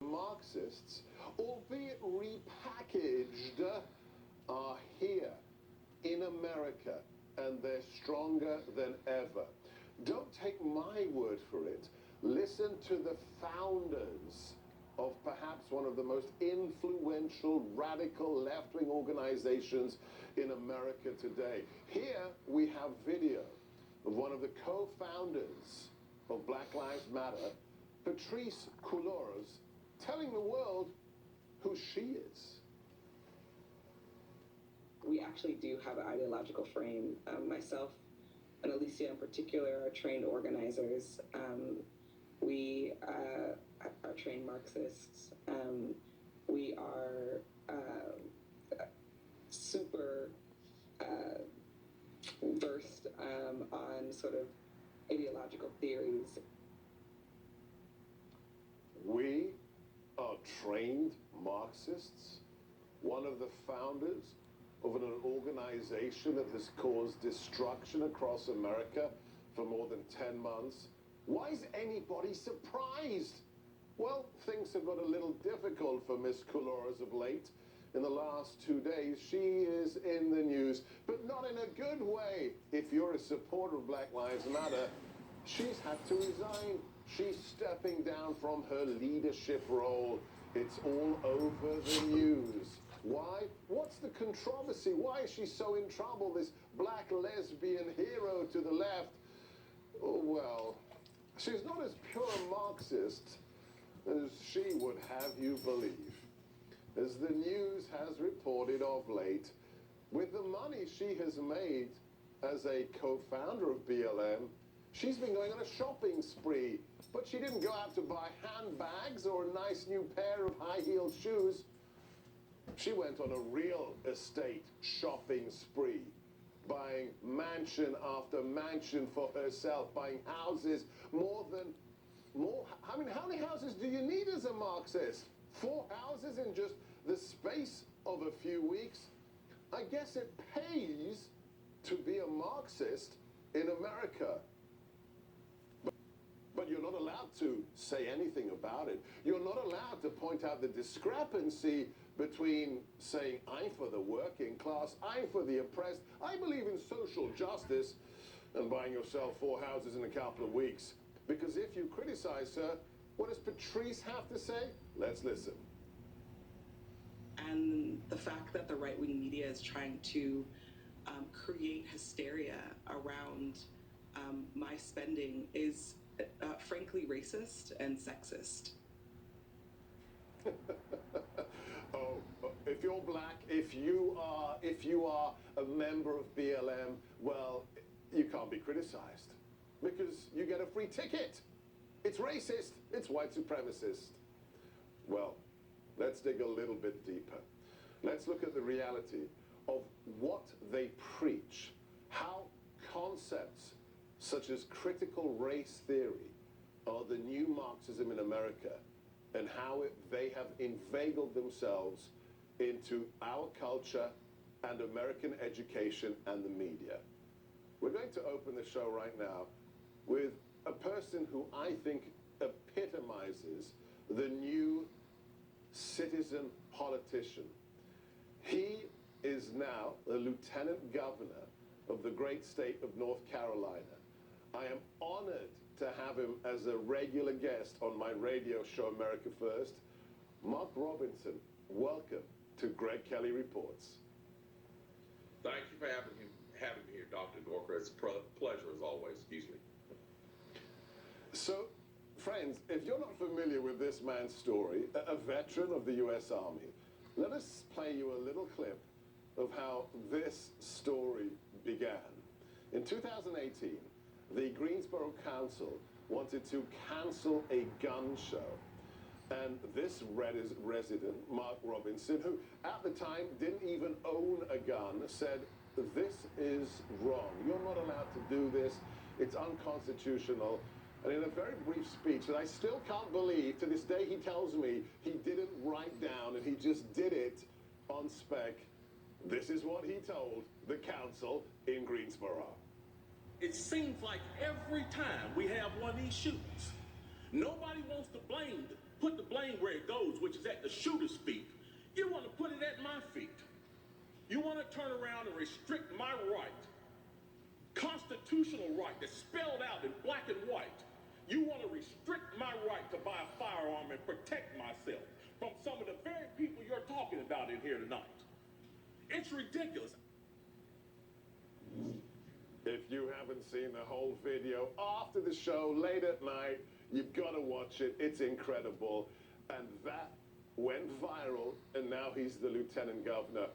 Marxists, albeit repackaged, are here in America, and they're stronger than ever. Don't take my word for it. Listen to the founders of perhaps one of the most influential radical left-wing organizations in America today. Here we have video of one of the co-founders of Black Lives Matter, Patrisse Cullors, telling the world who she is. We actually do have an ideological frame. Myself and Alicia in particular are trained organizers. We are trained Marxists. We are super versed on sort of ideological theories. We are trained Marxists, one of the founders of an organization that has caused destruction across America for more than 10 months. Why is anybody surprised? Well, things have got a little difficult for Miss Cullors of late. In the last 2 days, she is in the news, but not in a good way. If you're a supporter of Black Lives Matter, she's had to resign. She's stepping down from her leadership role. It's all over the news. Why? What's the controversy? Why is she so in trouble, this black lesbian hero to the left? Oh, well, she's not as pure a Marxist as she would have you believe. As the news has reported of late, with the money she has made as a co-founder of BLM, she's been going on a shopping spree. But she didn't go out to buy handbags or a nice new pair of high-heeled shoes. She went on a real estate shopping spree, buying mansion after mansion for herself, buying houses I mean, how many houses do you need as a Marxist? 4 houses in just the space of a few weeks? I guess it pays to be a Marxist in America. But you're not allowed to say anything about it. You're not allowed to point out the discrepancy between saying, I'm for the working class, I'm for the oppressed, I believe in social justice, and buying yourself 4 houses in a couple of weeks. Because if you criticize her, what does Patrisse have to say? Let's listen. And the fact that the right-wing media is trying to create hysteria around my spending is frankly racist and sexist. Oh, if you're black, if you are a member of BLM, well, you can't be criticized because you get a free ticket. It's racist, it's white supremacist. Well, let's dig a little bit deeper. Let's look at the reality of what they preach, how concepts such as critical race theory are the new Marxism in America, and how they have inveigled themselves into our culture and American education and the media. We're going to open the show right now with a person who I think epitomizes the new citizen politician. He is now the lieutenant governor of the great state of North Carolina. I am honored to have him as a regular guest on my radio show, America First. Mark Robinson, welcome to Greg Kelly Reports. Thank you for having me here, Dr. Gorka. It's a pleasure as always. Excuse me. So, friends, if you're not familiar with this man's story, a veteran of the U.S. Army, let us play you a little clip of how this story began. In 2018, the Greensboro Council wanted to cancel a gun show. And this resident, Mark Robinson, who at the time didn't even own a gun, said, this is wrong. You're not allowed to do this. It's unconstitutional. And in a very brief speech that I still can't believe, to this day he tells me he didn't write down and he just did it on spec. This is what he told the council in Greensboro. It seems like every time we have one of these shootings, nobody wants to blame put the blame where it goes, which is at the shooter's feet. You want to put it at my feet. You want to turn around and restrict my right, constitutional right that's spelled out in black and white. You want to restrict my right to buy a firearm and protect myself from some of the very people you're talking about in here tonight. It's ridiculous. If you haven't seen the whole video after the show late at night, you've got to watch it. It's incredible. And that went viral, and now he's the lieutenant governor.